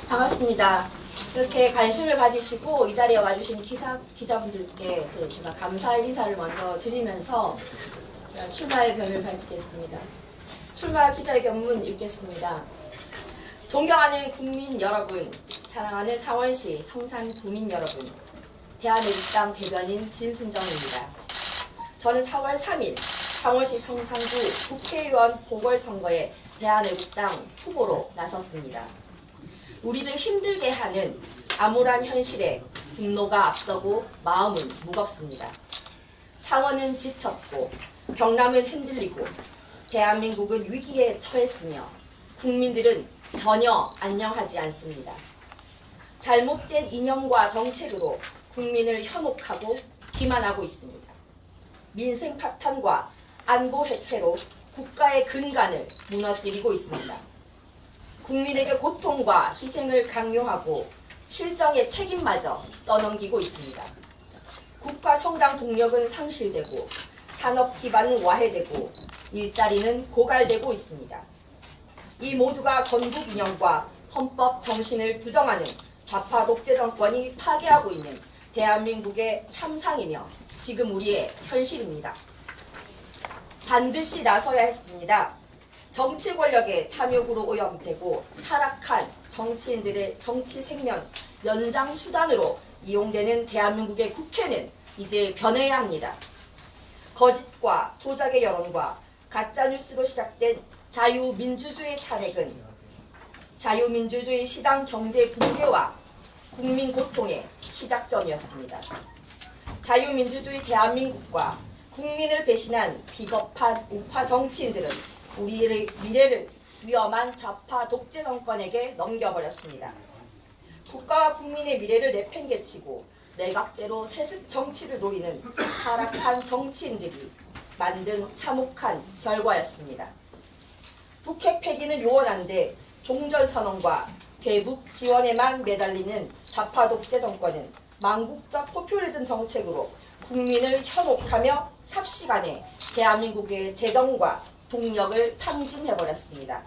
반갑습니다. 이렇게 관심을 가지시고 이 자리에 와주신 기자분들께 제가 감사의 인사를 먼저 드리면서 출마의 변을 밝히겠습니다. 출마 기자회견문 읽겠습니다. 존경하는 국민 여러분, 사랑하는 창원시 성산 구민 여러분, 대한애국당 대변인 진순정입니다. 저는 4월 3일 창원시 성산구 국회의원 보궐선거에 대한애국당 후보로 나섰습니다. 우리를 힘들게 하는 암울한 현실에 분노가 앞서고 마음은 무겁습니다. 창원은 지쳤고 경남은 흔들리고 대한민국은 위기에 처했으며 국민들은 전혀 안녕하지 않습니다. 잘못된 이념과 정책으로 국민을 현혹하고 기만하고 있습니다. 민생 파탄과 안보 해체로 국가의 근간을 무너뜨리고 있습니다. 국민에게 고통과 희생을 강요하고 실정의 책임마저 떠넘기고 있습니다. 국가 성장 동력은 상실되고 산업 기반은 와해되고 일자리는 고갈되고 있습니다. 이 모두가 건국 이념과 헌법 정신을 부정하는 좌파 독재 정권이 파괴하고 있는 대한민국의 참상이며 지금 우리의 현실입니다. 반드시 나서야 했습니다. 정치 권력의 탐욕으로 오염되고 타락한 정치인들의 정치 생명 연장 수단으로 이용되는 대한민국의 국회는 이제 변해야 합니다. 거짓과 조작의 여론과 가짜뉴스로 시작된 자유민주주의 탄핵은 자유민주주의 시장 경제 붕괴와 국민 고통의 시작점이었습니다. 자유민주주의 대한민국과 국민을 배신한 비겁한 우파 정치인들은 우리의 미래를 위험한 좌파 독재 정권에게 넘겨버렸습니다. 국가와 국민의 미래를 내팽개치고 내각제로 세습 정치를 노리는 타락한 정치인들이 만든 참혹한 결과였습니다. 북핵 폐기는 요원한데 종전선언과 대북 지원에만 매달리는 좌파 독재 정권은 망국적 포퓰리즘 정책으로 국민을 현혹하며 삽시간에 대한민국의 재정과 동력을 탕진해버렸습니다.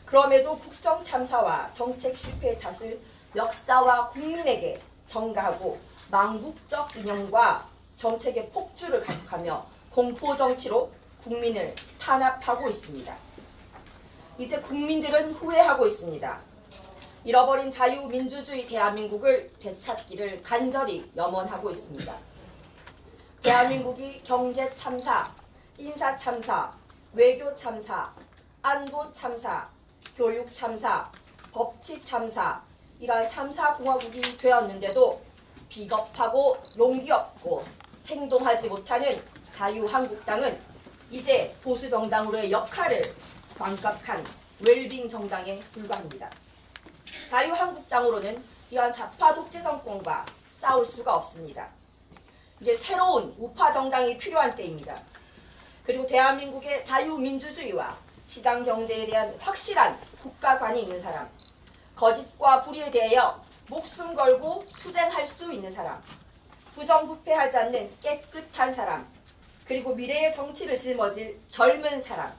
그럼에도 국정 참사와 정책 실패의 탓을 역사와 국민에게 전가하고 망국적 이념과 정책의 폭주를 가속하며 공포정치로 국민을 탄압하고 있습니다. 이제 국민들은 후회하고 있습니다. 잃어버린 자유민주주의 대한민국을 되찾기를 간절히 염원하고 있습니다. 대한민국이 경제참사, 인사참사, 외교참사, 안보참사, 교육참사, 법치참사 이러한 참사공화국이 되었는데도 비겁하고 용기 없고 행동하지 못하는 자유한국당은 이제 보수정당으로의 역할을 완벽한 웰빙 정당에 불과합니다. 자유한국당으로는 이러한 좌파 독재 정권과 싸울 수가 없습니다. 이제 새로운 우파 정당이 필요한 때입니다. 그리고 대한민국의 자유민주주의와 시장경제에 대한 확실한 국가관이 있는 사람, 거짓과 불의에 대하여 목숨 걸고 투쟁할 수 있는 사람, 부정부패하지 않는 깨끗한 사람, 그리고 미래의 정치를 짊어질 젊은 사람,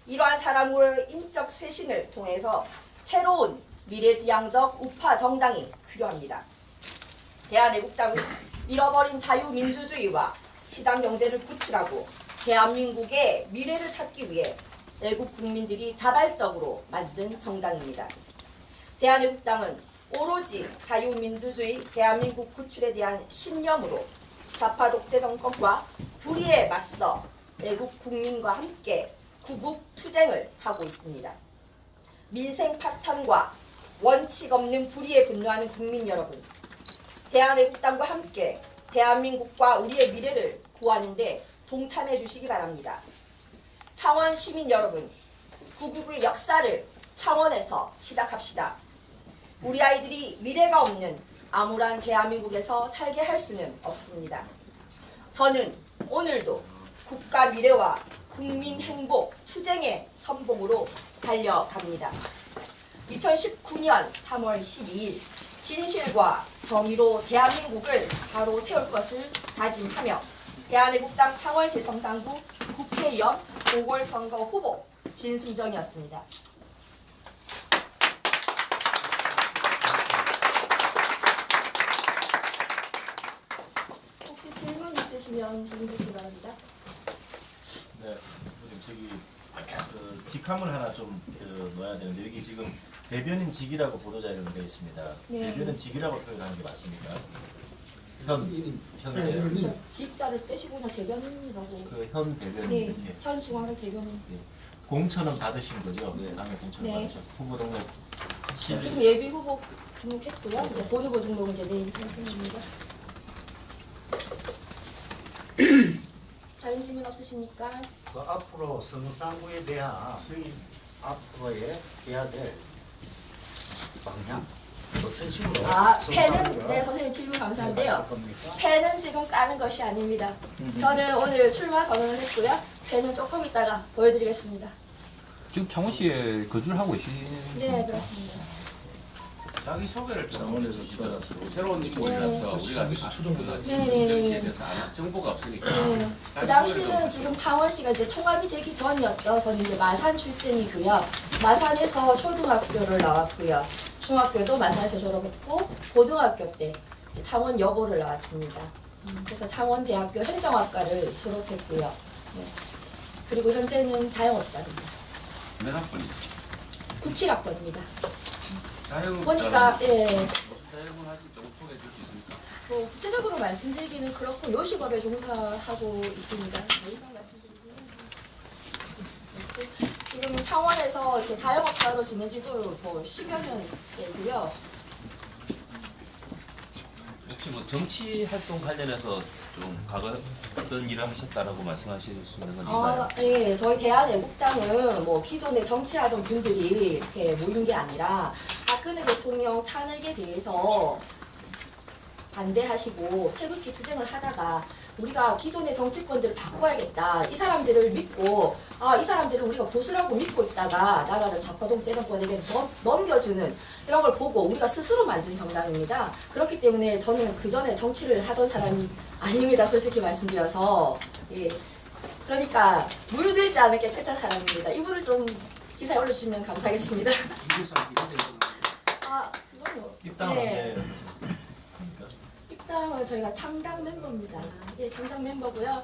이러한 사람으로의 인적 쇄신을 통해서 새로운 미래지향적 우파 정당이 필요합니다. 대한애국당은 잃어버린 자유민주주의와 시장경제를 구출하고 대한민국의 미래를 찾기 위해 애국 국민들이 자발적으로 만든 정당입니다. 대한애국당은 오로지 자유민주주의 대한민국 구출에 대한 신념으로 좌파 독재 정권과 불의에 맞서 애국 국민과 함께 구국 투쟁을 하고 있습니다. 민생 파탄과 원칙 없는 불의에 분노하는 국민 여러분, 대한애국당과 함께 대한민국과 우리의 미래를 구하는 데 동참해 주시기 바랍니다. 창원 시민 여러분, 구국의 역사를 창원에서 시작합시다. 우리 아이들이 미래가 없는 암울한 대한민국에서 살게 할 수는 없습니다. 저는 오늘도 국가 미래와 국민 행복 투쟁의 선봉으로 달려갑니다. 2019년 3월 12일 진실과 정의로 대한민국을 바로 세울 것을 다짐하며 대한애국당 창원시 성산구 국회의원 보궐선거 후보 진순정이었습니다. 혹시 질문 있으시면 질문 주시기 바랍니다. 네, 저기 직함을 하나 좀 넣어야 되는데 여기 지금 대변인직이라고 보도자료가 되어 있습니다. 네. 대변인직이라고 표현하는 게 맞습니까? 현재 직자를 빼시고 나 대변인이라고. 현 대변인 네, 이렇게 현 중앙회 대변인. 예. 공천은 받으신 거죠? 네. 당의 공천을 네. 받으셨고 후보 등록 지금 예비 후보 등록했고요. 이제 본 후보 등록은 이제 내일 할 생각입니다. 다른 질문 없으십니까? 그 앞으로 성산구에 대한 앞으로의 해야 될 방향 어떤 식으로 폐는 네 선생님 질문 감사한데요. 할 겁니까? 폐는 지금 까는 것이 아닙니다. 저는 오늘 출마 선언을 했고요. 폐는 조금 이따가 보여드리겠습니다. 지금 창원시에 거주를 하고 계시는 네 그렇습니다. 자기 소개를 창원에서 받았어. 새로운 인물이라서 우리가 아직 네네네. 정치에 대해서 정보가 없으니까. 네. 그 당시는 지금 창원시가 이제 통합이 되기 전이었죠. 저는 이제 마산 출생이고요. 마산에서 초등학교를 나왔고요. 중학교도 마산에서 졸업했고 고등학교 때 이제 창원 여고를 나왔습니다. 그래서 창원대학교 행정학과를 졸업했고요. 네. 그리고 현재는 자영업자입니다. 몇 학번이죠? 97학번입니다. 자영업자라서 보니까 예. 자영을 하신 조금 소개해 줄 수 있습니까? 뭐 구체적으로 말씀드리기는 그렇고 요식업에 종사하고 있습니다. 더 이상 말씀드리기는 그렇고 지금 창원에서 이렇게 자영업자로 지낸 지도 뭐 10여 년 되고요. 혹시 뭐 정치 활동 관련해서 좀 과거 어떤 일을 하셨다라고 말씀하실 수 있는 건 있나요? 예, 저희 대한애국당은 뭐 기존에 정치하던 분들이 이렇게 모인 게 아니라 박근혜 대통령 탄핵에 대해서 반대하시고 태극기 투쟁을 하다가 우리가 기존의 정치권들을 바꿔야겠다. 이 사람들을 믿고 이 사람들을 우리가 보수라고 믿고 있다가 나라를 좌파독재 정권에게 넘겨주는 이런 걸 보고 우리가 스스로 만든 정당입니다. 그렇기 때문에 저는 그 전에 정치를 하던 사람이 아닙니다. 솔직히 말씀드려서. 예. 그러니까 물들지 않을 깨끗한 사람입니다. 이분을 좀 기사에 올려주시면 감사하겠습니다. 그건요. 입당은 네. 언제 하셨습니까? 입당은 저희가 창당 멤버입니다. 예, 창당 멤버고요.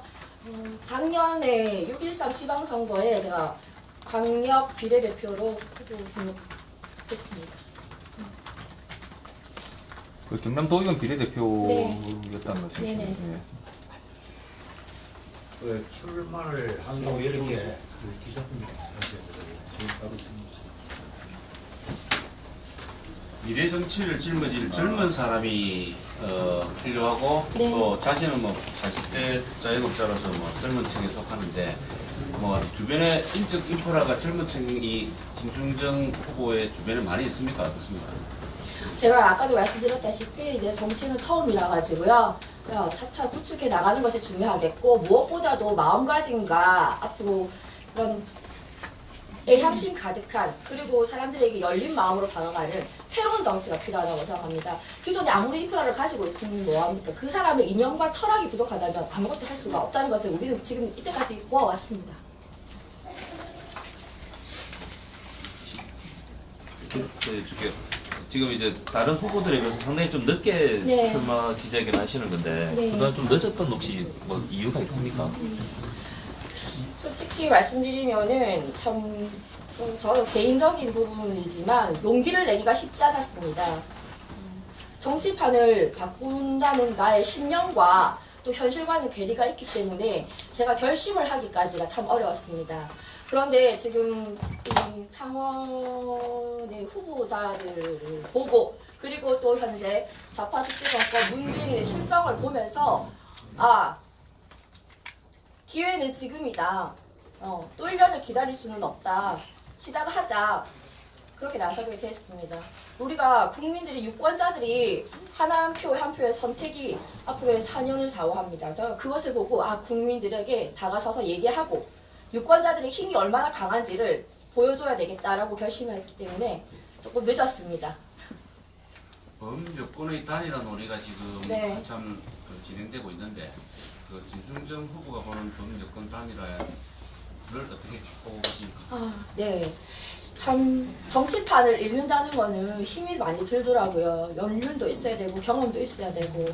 작년에 6.13 지방선거에 제가 광역 비례대표로 후보 등록했습니다. 그 경남 도의원 비례대표였다는 거죠? 네네. 네. 그 출마를 한다고 이렇게 미래 정치를 짊어질 젊은 사람이 필요하고 네. 또 자신은 뭐 40대 자영업자로서 뭐 젊은 층에 속하는데 뭐 주변에 인적 인프라가 젊은 층이 김순정 후보의 주변에 많이 있습니까? 어떻습니까? 제가 아까도 말씀드렸다시피 이제 정치는 처음이라 가지고요. 차차 구축해 나가는 것이 중요하겠고 무엇보다도 마음가짐과 앞으로 그런 애향심 가득한 그리고 사람들에게 열린 마음으로 다가가는 새로운 정치가 필요하다고 생각합니다. 기존에 아무리 인프라를 가지고 있으면 뭐합니까? 그 사람의 이념과 철학이 부족하다면 아무것도 할 수가 없다는 것을 우리는 지금 이때까지 보아왔습니다. 지금 이제 다른 후보들에 비해서 상당히 좀 늦게 네. 출마 기자회견 하시는 건데 네. 그동안 좀 늦었던 혹시 뭐 이유가 있습니까? 솔직히 말씀드리면은 참 저 개인적인 부분이지만 용기를 내기가 쉽지 않았습니다. 정치판을 바꾼다는 나의 신념과 또 현실과는 괴리가 있기 때문에 제가 결심을 하기까지가 참 어려웠습니다. 그런데 지금 이 창원의 후보자들을 보고 그리고 또 현재 좌파 독재 정권 문재인의 실정을 보면서 기회는 지금이다. 또 1년을 기다릴 수는 없다. 시작하자. 그렇게 나서게 됐습니다. 우리가 국민들이 유권자들이 한 표 한 표의 선택이 앞으로의 4년을 좌우합니다. 저는 그것을 보고 국민들에게 다가서서 얘기하고 유권자들의 힘이 얼마나 강한지를 보여줘야 되겠다라고 결심했기 때문에 조금 늦었습니다. 범 여권의 단일화 논의가 지금 네. 한참 진행되고 있는데 그 진중정 후보가 보는 범 여권 단일화를 어떻게 보고 계십니까? 네. 참 정치판을 읽는다는 거는 힘이 많이 들더라고요. 연륜도 있어야 되고 경험도 있어야 되고.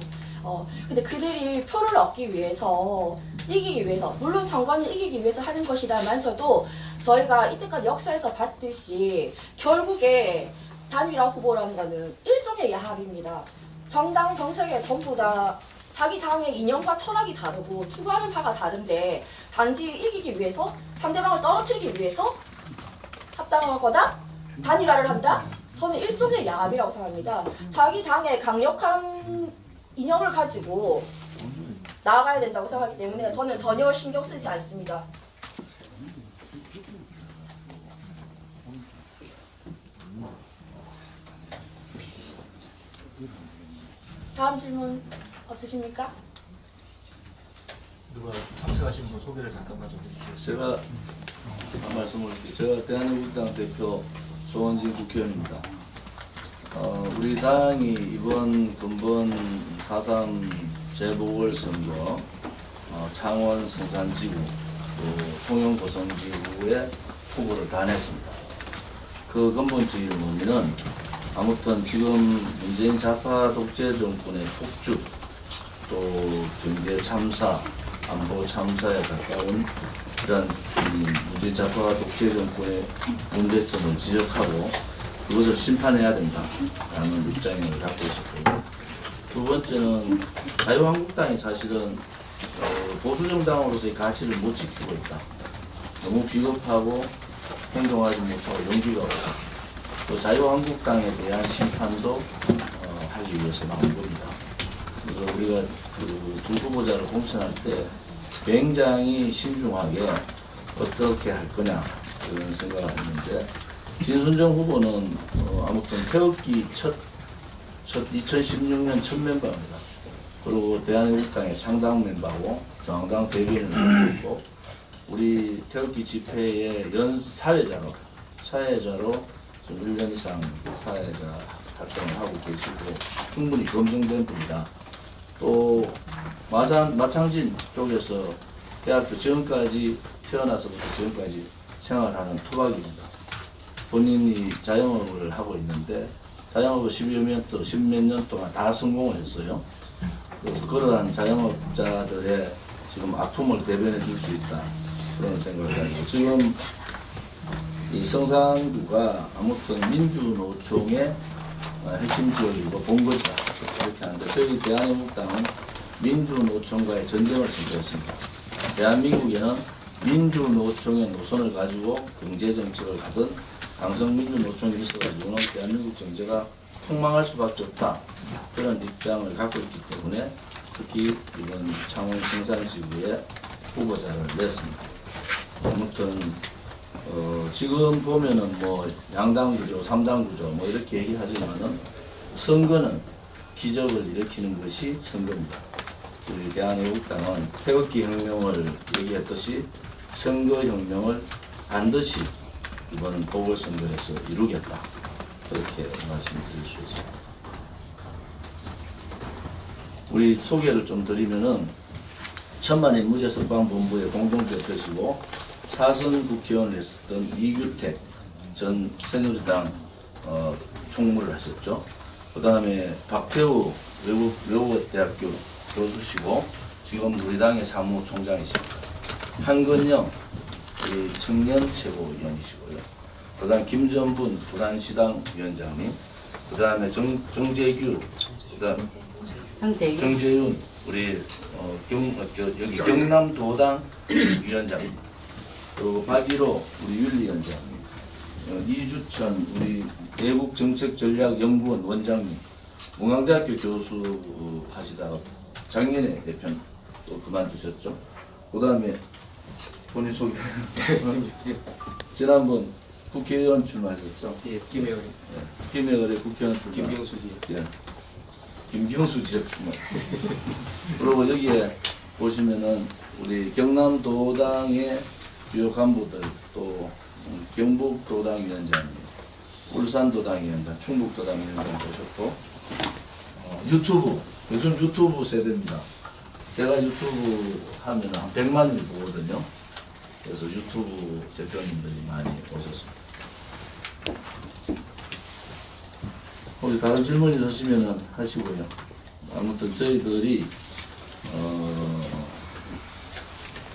근데 그들이 표를 얻기 위해서 이기기 위해서 물론 선거는 이기기 위해서 하는 것이다만서도 저희가 이때까지 역사에서 봤듯이 결국에 단일화 후보라는 거는 일종의 야합입니다. 정당 정책에 전부 다 자기 당의 이념과 철학이 다르고 추구하는 바가 다른데 단지 이기기 위해서 상대방을 떨어뜨리기 위해서 합당을 하거나 단일화를 한다? 저는 일종의 야합이라고 생각합니다. 자기 당의 강력한 이념을 가지고 나아가야 된다고 생각하기 때문에 저는 전혀 신경 쓰지 않습니다. 다음 질문 없으십니까? 누가 참석하신 분 소개를 잠깐만 좀 해주시겠어요? 제가 한 말씀을 드릴게요. 제가 대한민국당 대표 조원진 국회의원입니다. 우리 당이 이번 근본 4.3 재보궐선거 창원 성산지구 또 통영 고성지구에 후보를 다 냈습니다. 그 근본적인 의미는 아무튼 지금 문재인 좌파 독재 정권의 폭주 또 경제 참사, 안보 참사에 가까운 이런 문재인 좌파 독재 정권의 문제점을 지적하고 그것을 심판해야 된다라는 입장을 갖고 있었고요. 두 번째는 자유한국당이 사실은 보수정당으로서의 가치를 못 지키고 있다. 너무 비겁하고 행동하지 못하고 용기가 없다. 또 자유한국당에 대한 심판도 하기 위해서 나온 겁니다. 그래서 우리가 그 두 후보자를 공천할 때 굉장히 신중하게 어떻게 할 거냐 그런 생각을 했는데 진순정 후보는 아무튼 태극기 첫 2016년 첫 멤버입니다. 그리고 대한민국당의 창당 멤버고 중앙당 대변인을 맡고 우리 태극기 집회의 사회자로 좀 1년 이상 사회자 활동을 하고 계시고 충분히 검증된 분이다. 또 마창진 쪽에서 대학교 지금까지 태어나서부터 지금까지 생활하는 토박입니다. 본인이 자영업을 하고 있는데 자영업을 10몇 년 동안 다 성공을 했어요. 그래서 그러한 자영업자들의 지금 아픔을 대변해 줄 수 있다. 그런 생각을 해서 지금 이 성산구가 아무튼 민주노총의 핵심 지역이고 본거지다. 이렇게 하는데 저희 대한민국당은 민주노총과의 전쟁을 선택했습니다. 대한민국에는 민주노총의 노선을 가지고 경제정책을 하든 강성민주노총이 있어가지고는 대한민국 경제가 폭망할 수밖에 없다. 그런 입장을 갖고 있기 때문에 특히 이번 창원 성산지구에 후보자를 냈습니다. 아무튼 지금 보면은 뭐 양당 구조, 3당 구조 뭐 이렇게 얘기하지만은 선거는 기적을 일으키는 것이 선거입니다. 우리 대한민국당은 태극기 혁명을 얘기했듯이 선거혁명을 반드시 이번 보궐선거에서 이루겠다. 그렇게 말씀드릴 수 있습니다. 우리 소개를 좀 드리면은 천만의 무죄석방본부의 공동대표시고 사선 국회의원을 했었던 이규택 전 새누리당 총무를 하셨죠. 그 다음에 박태우 외국어대학교 교수시고 지금 우리 당의 사무총장이십니다. 한건영 청년 최고위원이시고요. 그 다음 김전분 부산시당 위원장님, 그 다음에 정재규, 그 다음 정재윤 우리 여기 경남도당 위원장, 또 박일호 우리 윤리위원장, 이주천 우리 대국정책전략연구원 원장님, 문광대학교 교수 하시다가 작년에 대표는 또 그만두셨죠. 그 다음에 본인 소개. 지난번 국회의원 출마하셨죠. 예, 김혜원. 김해을의 국회의원 출마. 김경수지. 예. 김경수 지역구만. 그리고 여기에 보시면은 우리 경남도당의 주요 간부들, 또 경북도당 위원장님, 울산도당 위원장, 충북도당 위원장 보셨고, 유튜브, 요즘 유튜브 세대입니다. 제가 유튜브 하면 한 100만을 보거든요. 그래서 유튜브 대표님들이 많이 오셨습니다. 혹시 다른 질문 있으시면 하시고요. 아무튼 저희들이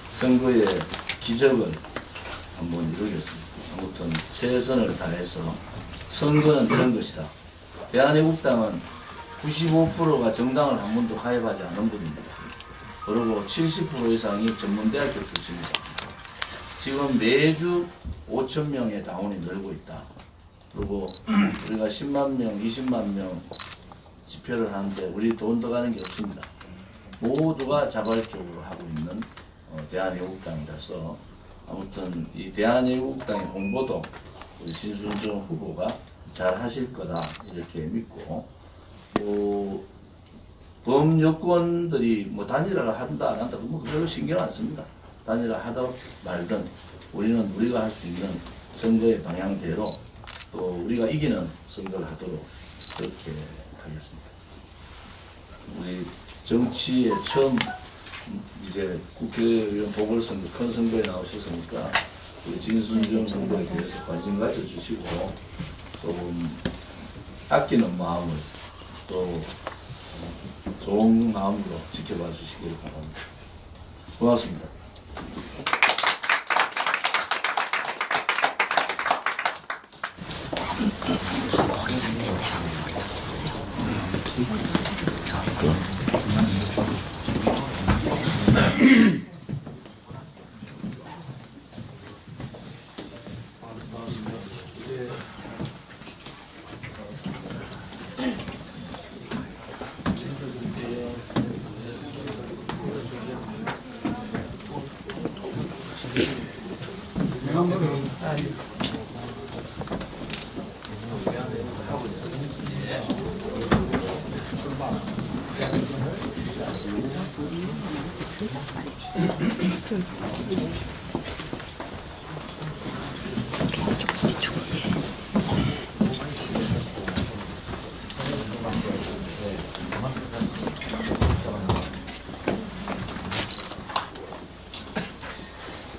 선거의 기적을 한번 이루겠습니다. 아무튼 최선을 다해서 선거는 그런 것이다. 대한애국당은 95%가 정당을 한 번도 가입하지 않은 분입니다. 그리고 70% 이상이 전문대학교 출신입니다. 지금 매주 5,000명의 당원이 늘고 있다. 그리고 우리가 10만 명, 20만 명 집회를 하는데 우리 돈 더 가는 게 없습니다. 모두가 자발적으로 하고 있는 대한애국당이라서 아무튼 이 대한애국당의 홍보도 우리 진순정 후보가 잘 하실 거다 이렇게 믿고, 범여권들이 뭐 단일화를 한다 안 한다 뭐 별로 신경 안 씁니다. 단일화 하다 말든 우리는 우리가 할 수 있는 선거의 방향대로 또 우리가 이기는 선거를 하도록 그렇게 하겠습니다. 우리 정치에 처음 이제 국회의원 보궐선거 큰 선거에 나오셨으니까 우리 진순정 후보에 대해서 관심 가져주시고 조금 아끼는 마음을 또 좋은 마음으로 지켜봐 주시길 바랍니다. 고맙습니다.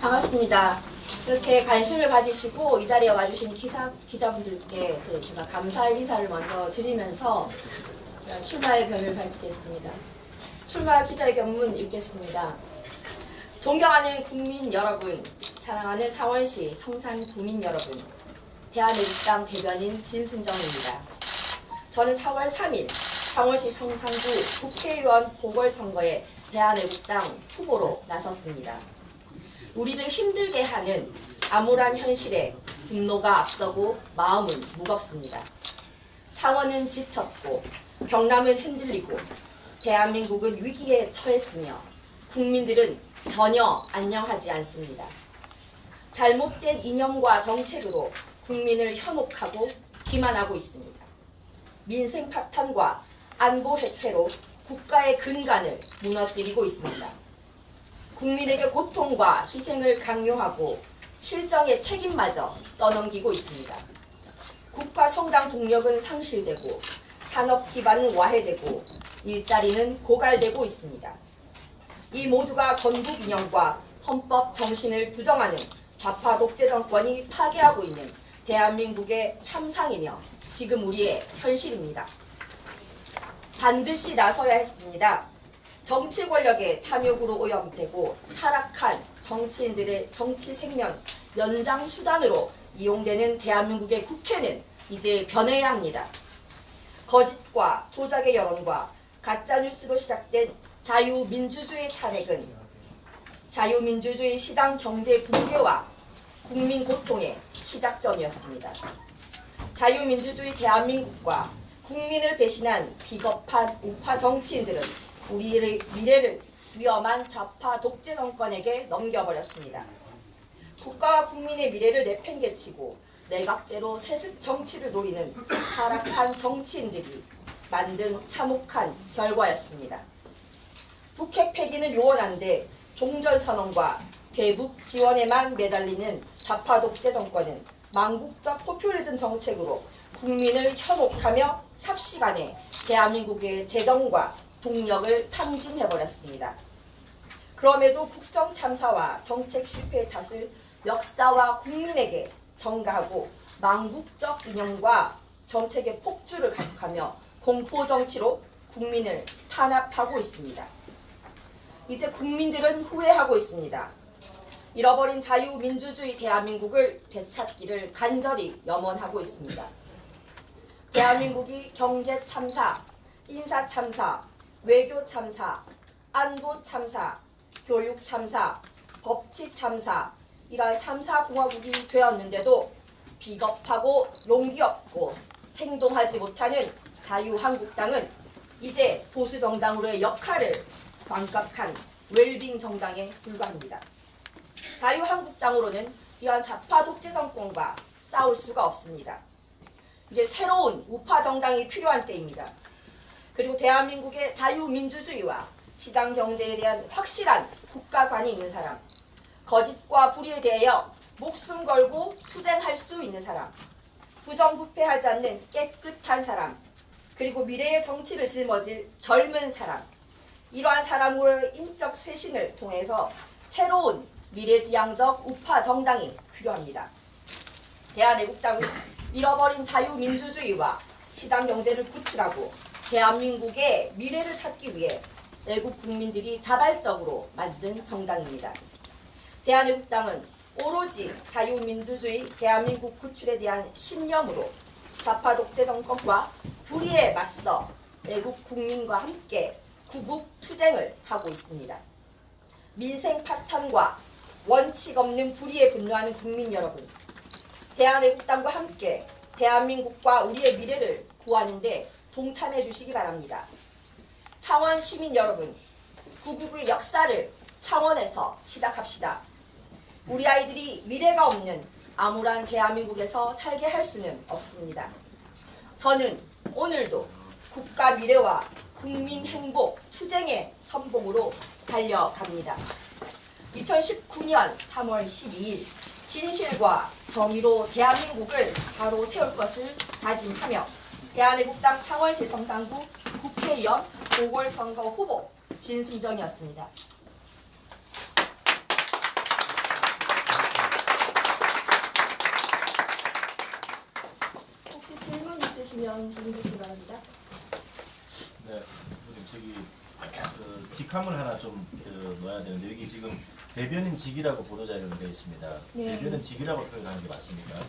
반갑습니다. 이렇게 관심을 가지시고 이 자리에 와주신 기자분들께 제가 감사의 인사를 먼저 드리면서 출마의 변을 밝히겠습니다. 출마 기자회견문 읽겠습니다. 존경하는 국민 여러분, 사랑하는 창원시 성산 구민 여러분, 대한애국당 대변인 진순정입니다. 저는 4월 3일 창원시 성산구 국회의원 보궐선거에 대한애국당 후보로 나섰습니다. 우리를 힘들게 하는 암울한 현실에 분노가 앞서고 마음은 무겁습니다. 창원은 지쳤고 경남은 흔들리고 대한민국은 위기에 처했으며 국민들은 전혀 안녕하지 않습니다. 잘못된 이념과 정책으로 국민을 현혹하고 기만하고 있습니다. 민생 파탄과 안보 해체로 국가의 근간을 무너뜨리고 있습니다. 국민에게 고통과 희생을 강요하고 실정의 책임마저 떠넘기고 있습니다. 국가 성장 동력은 상실되고 산업 기반은 와해되고 일자리는 고갈되고 있습니다. 이 모두가 건국 이념과 헌법 정신을 부정하는 좌파 독재 정권이 파괴하고 있는 대한민국의 참상이며 지금 우리의 현실입니다. 반드시 나서야 했습니다. 정치 권력의 탐욕으로 오염되고 타락한 정치인들의 정치 생명 연장 수단으로 이용되는 대한민국의 국회는 이제 변해야 합니다. 거짓과 조작의 여론과 가짜뉴스로 시작된 자유민주주의 탄핵은 자유민주주의 시장 경제 붕괴와 국민 고통의 시작점이었습니다. 자유민주주의 대한민국과 국민을 배신한 비겁한 우파 정치인들은 우리의 미래를 위험한 좌파 독재 정권에게 넘겨버렸습니다. 국가와 국민의 미래를 내팽개치고 내각제로 세습 정치를 노리는 타락한 정치인들이 만든 참혹한 결과였습니다. 북핵 폐기는 요원한데 종전선언과 대북 지원에만 매달리는 좌파 독재 정권은 망국적 포퓰리즘 정책으로 국민을 현혹하며 삽시간에 대한민국의 재정과 동력을 탕진해버렸습니다. 그럼에도 국정 참사와 정책 실패의 탓을 역사와 국민에게 전가하고 망국적 이념과 정책의 폭주를 가속하며 공포정치로 국민을 탄압하고 있습니다. 이제 국민들은 후회하고 있습니다. 잃어버린 자유민주주의 대한민국을 되찾기를 간절히 염원하고 있습니다. 대한민국이 경제참사, 인사참사, 외교참사, 안보참사, 교육참사, 법치참사 이러한 참사공화국이 되었는데도 비겁하고 용기 없고 행동하지 못하는 자유한국당은 이제 보수정당으로의 역할을 망각한 웰빙 정당에 불과합니다. 자유한국당으로는 이러한 좌파 독재 정권과 싸울 수가 없습니다. 이제 새로운 우파 정당이 필요한 때입니다. 그리고 대한민국의 자유민주주의와 시장 경제에 대한 확실한 국가관이 있는 사람, 거짓과 불의에 대하여 목숨 걸고 투쟁할 수 있는 사람, 부정부패하지 않는 깨끗한 사람, 그리고 미래의 정치를 짊어질 젊은 사람, 이러한 사람으로의 인적 쇄신을 통해서 새로운 미래지향적 우파 정당이 필요합니다. 대한애국당은 잃어버린 자유민주주의와 시장경제를 구출하고 대한민국의 미래를 찾기 위해 애국 국민들이 자발적으로 만든 정당입니다. 대한애국당은 오로지 자유민주주의 대한민국 구출에 대한 신념으로 좌파 독재 정권과 불의에 맞서 애국 국민과 함께 구국 투쟁을 하고 있습니다. 민생 파탄과 원칙 없는 불의에 분노하는 국민 여러분, 대한애국당과 함께 대한민국과 우리의 미래를 구하는 데 동참해 주시기 바랍니다. 창원 시민 여러분, 구국의 역사를 창원에서 시작합시다. 우리 아이들이 미래가 없는 암울한 대한민국에서 살게 할 수는 없습니다. 저는 오늘도 국가 미래와 국민 행복 투쟁의 선봉으로 달려갑니다. 2019년 3월 12일 진실과 정의로 대한민국을 바로 세울 것을 다짐하며 대한애국당 창원시 성산구 국회의원 보궐선거 후보 진순정이었습니다. 혹시 질문 있으시면 질문 주시기 바랍니다. 네, 후보님 저기 직함을 하나 좀 넣어야 되는데 여기 지금 대변인직이라고 보도자료가 되어 있습니다. 네. 대변인직이라고 표현하는 게 맞습니까?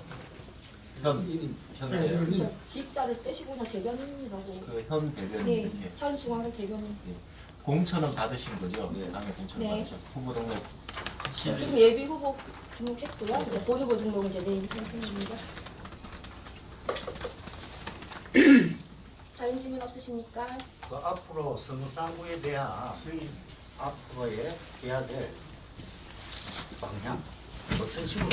현재 직자를 빼시고 나 대변인이라고. 현 대변인 네, 이렇게 현 중앙회 대변인. 공천은 받으신 거죠? 네. 당의 공천 네. 받으셨. 후보 등록 지금 예비 후보 등록했고요. 이제 본후보 등록 이제 내일 하겠습니다. 다른 질문 없으십니까? 그 앞으로 성산구에 대한 앞으로의 해야 될 방향 어떤 식으로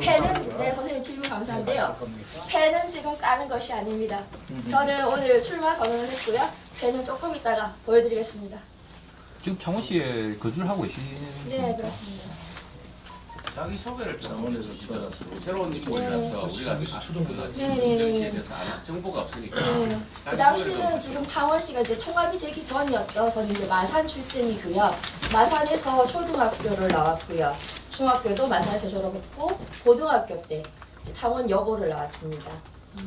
펜은 네 선생님 질문 감사한데요. 겁니까? 펜은 지금 까는 것이 아닙니다. 저는 오늘 출마 선언을 했고요. 펜은 조금 이따가 보여드리겠습니다. 지금 창원시에 거주를 하고 계신 네 그렇습니다. 자기 소개를 좀 창원에서 기다렸어. 새로운 인물이라서 네. 우리가 네, 진정시에 대해서 아직 정보가 없으니까 네. 그 당시는 지금 창원시가 이제 통합이 되기 전이었죠. 저는 이제 마산 출생이고요. 마산에서 초등학교를 나왔고요. 중학교도 마산에서 졸업했고 고등학교 때 이제 창원여고를 나왔습니다.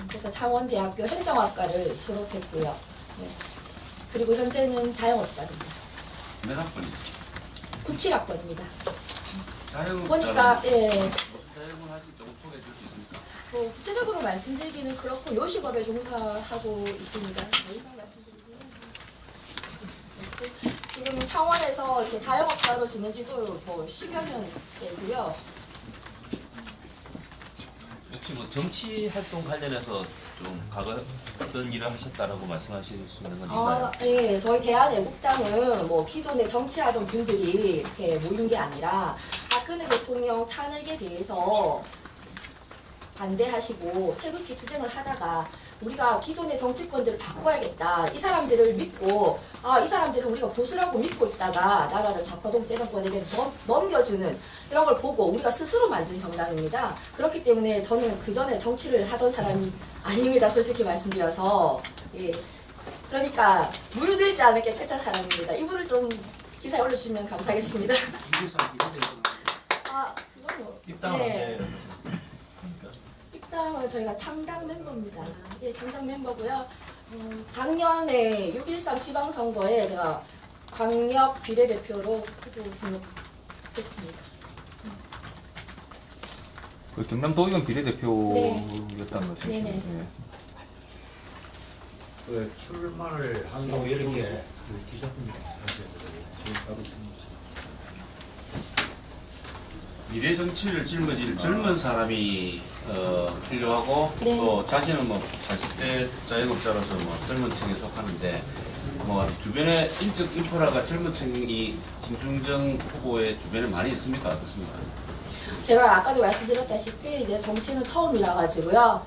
그래서 창원대학교 행정학과를 졸업했고요. 네. 그리고 현재는 자영업자입니다. 몇 학번이죠? 97학번입니다. 자영업자는 보니까 예. 무슨 자영업을 하실지 좀 소개해 줄 수 있습니까? 뭐 구체적으로 말씀드리기는 그렇고 요식업에 종사하고 있습니다. 더 이상 말씀드리기는 지금 창원에서 이렇게 자영업자로 지낸 지도 뭐 10여 년 되고요. 혹시 뭐 정치 활동 관련해서 좀 과거 어떤 일을 하셨다라고 말씀하실 수 있는 건 있나요? 네, 저희 대한애국당은 뭐 기존에 정치하던 분들이 이렇게 모인 게 아니라 박근혜 대통령 탄핵에 대해서 반대하시고 태극기 투쟁을 하다가 우리가 기존의 정치권들을 바꿔야겠다. 이 사람들을 믿고 이 사람들을 우리가 보수라고 믿고 있다가 나라를 좌파독재 정권에게 넘겨주는 이런 걸 보고 우리가 스스로 만든 정당입니다. 그렇기 때문에 저는 그 전에 정치를 하던 사람이 아닙니다. 솔직히 말씀드려서. 예. 그러니까 물들지 않을 깨끗한 사람입니다. 이분을 좀 기사에 올려주시면 감사하겠습니다. 그건 입당은 네. 언제 하셨습니까? 입당은 저희가 창당 멤버입니다. 예, 창당 멤버고요. 작년에 6.13 지방선거에 제가 광역 비례대표로 후보 등록했습니다. 그 경남도 의원 비례대표였다는 거죠? 네네. 네. 그 출마를 한다고 이렇게 미래 정치를 짊어질 젊은 사람이 필요하고 네. 또 자신은 뭐 40대 자영업자로서 뭐 젊은 층에 속하는데 뭐 주변에 인적 인프라가 젊은 층이 김충정 후보의 주변에 많이 있습니까? 어떻습니까? 제가 아까도 말씀드렸다시피 이제 정치는 처음이라 가지고요.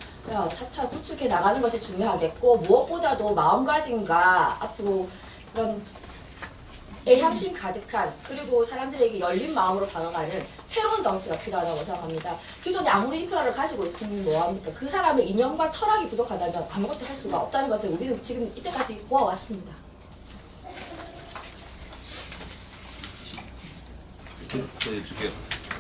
차차 구축해 나가는 것이 중요하겠고 무엇보다도 마음가짐과 앞으로 그런 애향심 가득한 그리고 사람들에게 열린 마음으로 다가가는 새로운 정치가 필요하다고 생각합니다. 기존에 아무리 인프라를 가지고 있으면 뭐합니까? 그 사람의 이념과 철학이 부족하다면 아무것도 할 수가 없다는 것을 우리는 지금 이때까지 보아왔습니다.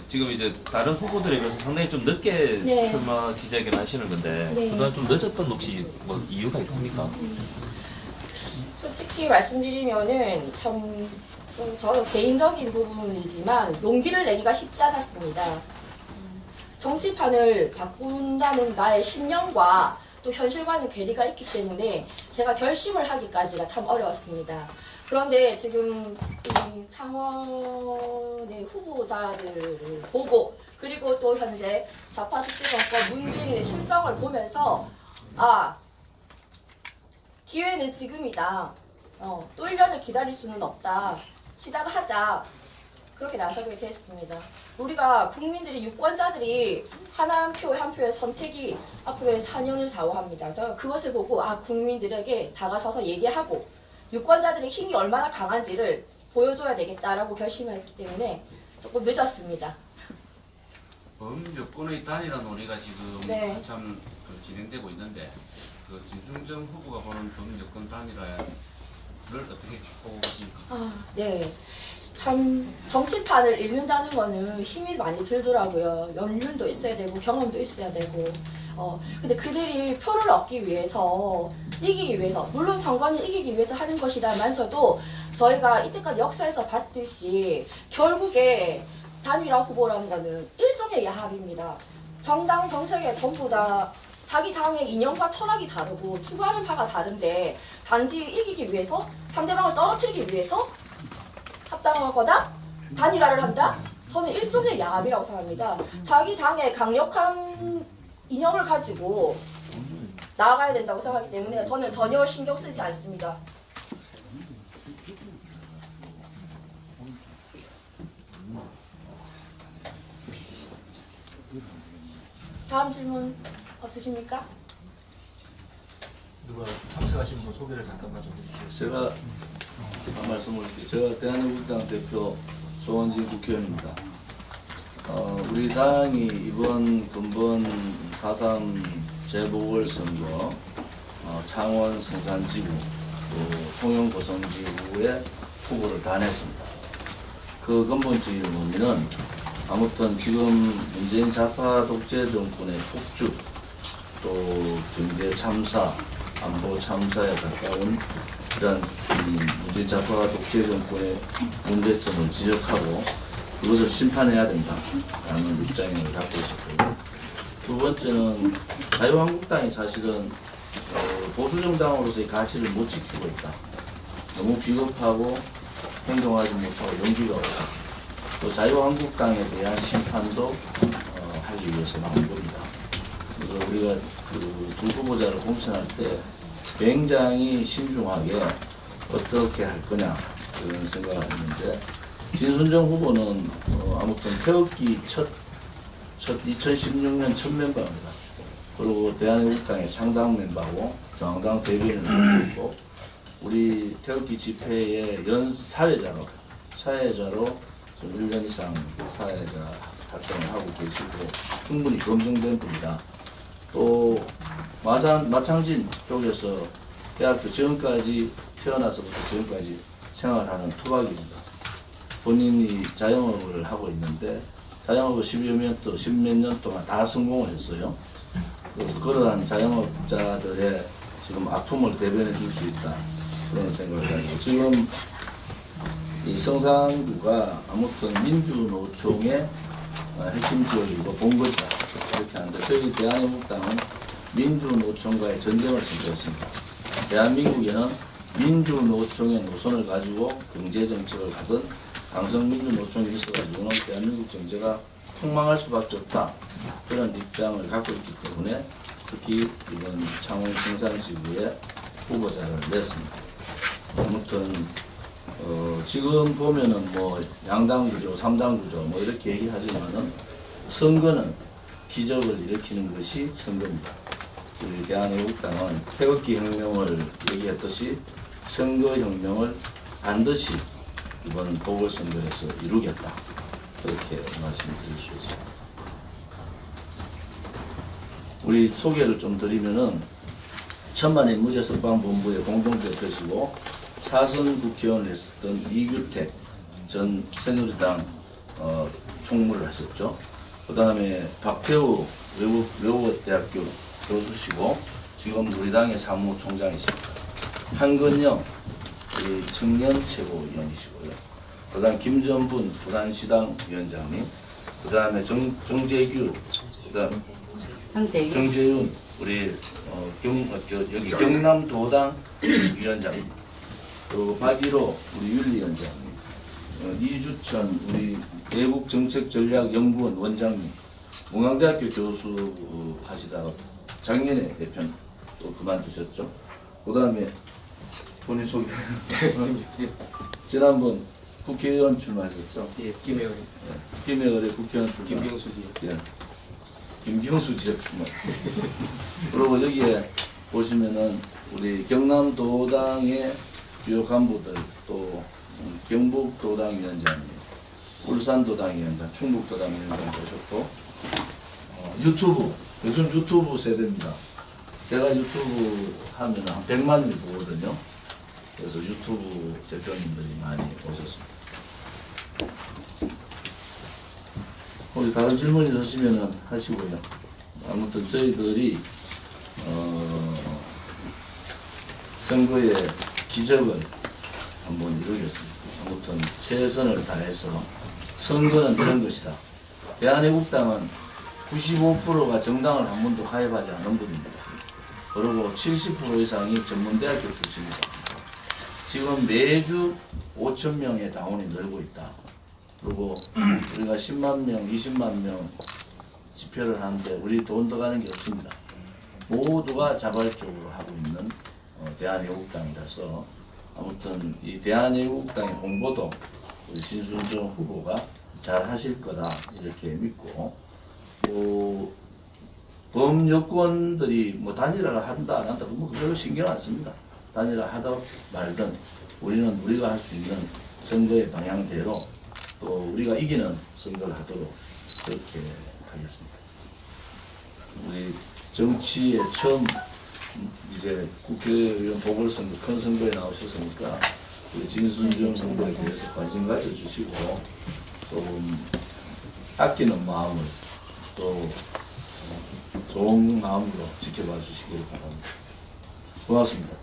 지금 이제 다른 후보들에 비해서 상당히 좀 늦게 네. 출마 기자회견 하시는 건데 네. 그동안 좀 늦었던 혹시 뭐 이유가 있습니까? 솔직히 말씀드리면은 저 개인적인 부분이지만 용기를 내기가 쉽지 않았습니다. 정치판을 바꾼다는 나의 신념과 또 현실과는 괴리가 있기 때문에 제가 결심을 하기까지가 참 어려웠습니다. 그런데 지금 이 창원의 후보자들을 보고 그리고 또 현재 좌파 독재 정권 문재인의 실정을 보면서 기회는 지금이다. 또 1년을 기다릴 수는 없다. 시작하자. 그렇게 나서게 되었습니다. 우리가 국민들이 유권자들이 한 표 한 표의 선택이 앞으로의 4년을 좌우합니다. 저는 그것을 보고 국민들에게 다가서서 얘기하고 유권자들의 힘이 얼마나 강한지를 보여줘야 되겠다라고 결심했기 때문에 조금 늦었습니다. 범 여권의 단일화 논의가 지금 네. 한참 진행되고 있는데 그 김충정 후보가 보는 범 여권 단일화를 어떻게 보고 계십니까? 네. 참 정치판을 읽는다는 거는 힘이 많이 들더라고요. 연륜도 있어야 되고 경험도 있어야 되고. 근데 그들이 표를 얻기 위해서 이기기 위해서 물론 선거는 이기기 위해서 하는 것이다만서도 저희가 이때까지 역사에서 봤듯이 결국에 단일화 후보라는 거는 일종의 야합입니다. 정당 정책에 전부 다 자기 당의 이념과 철학이 다르고 추구하는 바가 다른데 단지 이기기 위해서 상대방을 떨어뜨리기 위해서 합당하거나 단일화를 한다? 저는 일종의 야합이라고 생각합니다. 자기 당의 강력한 이념을 가지고 나아가야 된다고 생각하기 때문에 저는 전혀 신경 쓰지 않습니다. 다음 질문 없으십니까? 누가 참석하신 분 소개를 잠깐만 좀 해주시겠어요? 제가 한 말씀을 드릴게요. 제가 대한민국당 대표 조원진 국회의원입니다. 우리 당이 이번 근본 4.3 재보궐선거 창원 성산지구 또 통영 고성지구에 후보를 단했습니다. 그 근본적인 의미는 아무튼 지금 문재인 좌파 독재 정권의 폭주 또 경제 참사, 안보 참사에 가까운 이런 문재인 좌파 독재 정권의 문제점을 지적하고 그것을 심판해야 된다라는 입장을 갖고 있었고요. 두 번째는 자유한국당이 사실은 보수정당으로서의 가치를 못 지키고 있다. 너무 비겁하고 행동하지 못하고 용기가 없고 또 자유한국당에 대한 심판도 하기 위해서 나온 겁니다. 그래서 우리가 그 두 후보자를 공천할 때 굉장히 신중하게 어떻게 할 거냐 그런 생각을 했는데 진순정 후보는 아무튼 태극기 첫 2016년 첫 멤버입니다. 그리고 대한민국당의 창당 멤버고 중앙당 대변인을 맡았고 우리 태극기 집회의 사회자로 좀 1년 이상 사회자 활동을 하고 계시고 충분히 검증된 분이다. 또 마창진 쪽에서 대학교 지금까지 태어나서부터 지금까지 생활하는 토박입니다. 본인이 자영업을 하고 있는데 자영업을 10몇 년 동안 다 성공을 했어요. 그래서 그러한 자영업자들의 지금 아픔을 대변해 줄 수 있다. 그런 생각을 해서 지금 이 성산구가 아무튼 민주노총의 핵심 지역이고 본거지다. 이렇게 하는데 저희 대한민국당은 민주노총과의 전쟁을 선택했습니다. 대한민국에는 민주노총의 노선을 가지고 경제정책을 하든 강성민주노총이 있어가지고는 대한민국 경제가 폭망할 수밖에 없다. 그런 입장을 갖고 있기 때문에 특히 이번 창원 성산지구에 후보자를 냈습니다. 아무튼 지금 보면은 뭐 양당 구조, 3당 구조 뭐 이렇게 얘기하지만은 선거는 기적을 일으키는 것이 선거입니다. 우리 대한민국당은 태극기 혁명을 얘기했듯이 선거혁명을 반드시 이번 보궐선거에서 이루겠다. 그렇게 말씀드릴 수 있습니다. 우리 소개를 좀 드리면은 천만인 무죄선방본부의 공동대표시고 사선 국회의원을 했었던 이규택 전 새누리당 총무를 하셨죠. 그 다음에 박태우 외국대학교 교수시고 지금 우리 당의 사무총장이십니다. 한건영 청년 최고위원이시고요. 그 다음 김전분 부산시당 위원장님, 그 다음에 정재윤 우리 여기 경남도당 위원장님, 그리고 박일호 우리 윤리위원장님, 이주천 우리 외국정책전략연구원 원장님, 문광대학교 교수 하시다가 작년에 대표는 또 그만두셨죠. 그 다음에 본인 소개. 지난번 국회의원 출마하셨죠? 예, 김혜원이. 김혜원의 국회의원 출마. 김경수지. 예. 김경수 지역구만. 그리고 여기에 보시면은 우리 경남도당의 주요 간부들 또 경북도당 위원장님, 울산도당 위원장, 충북도당 위원장 보셨고 유튜브 요즘 유튜브 세대입니다. 제가 유튜브 하면 한 100만이 보거든요. 그래서 유튜브 대표님들이 많이 오셨습니다. 혹시 다른 질문 있으시면 하시고요. 아무튼 저희들이 선거의 기적을 한번 이루겠습니다. 아무튼 최선을 다해서 선거는 그런 것이다. 대한민국당은 95%가 정당을 한 번도 가입하지 않은 분입니다. 그리고 70% 이상이 전문대학교 출신입니다. 지금 매주 5,000명의 당원이 늘고 있다. 그리고 우리가 10만 명, 20만 명 집회를 하는데 우리 돈 들어가는 게 없습니다. 모두가 자발적으로 하고 있는 대한애국당이라서 아무튼 이 대한애국당의 홍보도 우리 진순정 후보가 잘 하실 거다 이렇게 믿고 범여권들이 뭐 단일화를 한다 안 한다 뭐 별로 신경 안 씁니다. 단일화 하다 말든 우리는 우리가 할 수 있는 선거의 방향대로 또 우리가 이기는 선거를 하도록 그렇게 하겠습니다. 우리 정치에 처음 이제 국회의원 보궐선거 큰 선거에 나오셨으니까 우리 진순정 후보에 대해서 관심 가져주시고 조금 아끼는 마음을 또 좋은 마음으로 지켜봐 주시길 바랍니다. 고맙습니다.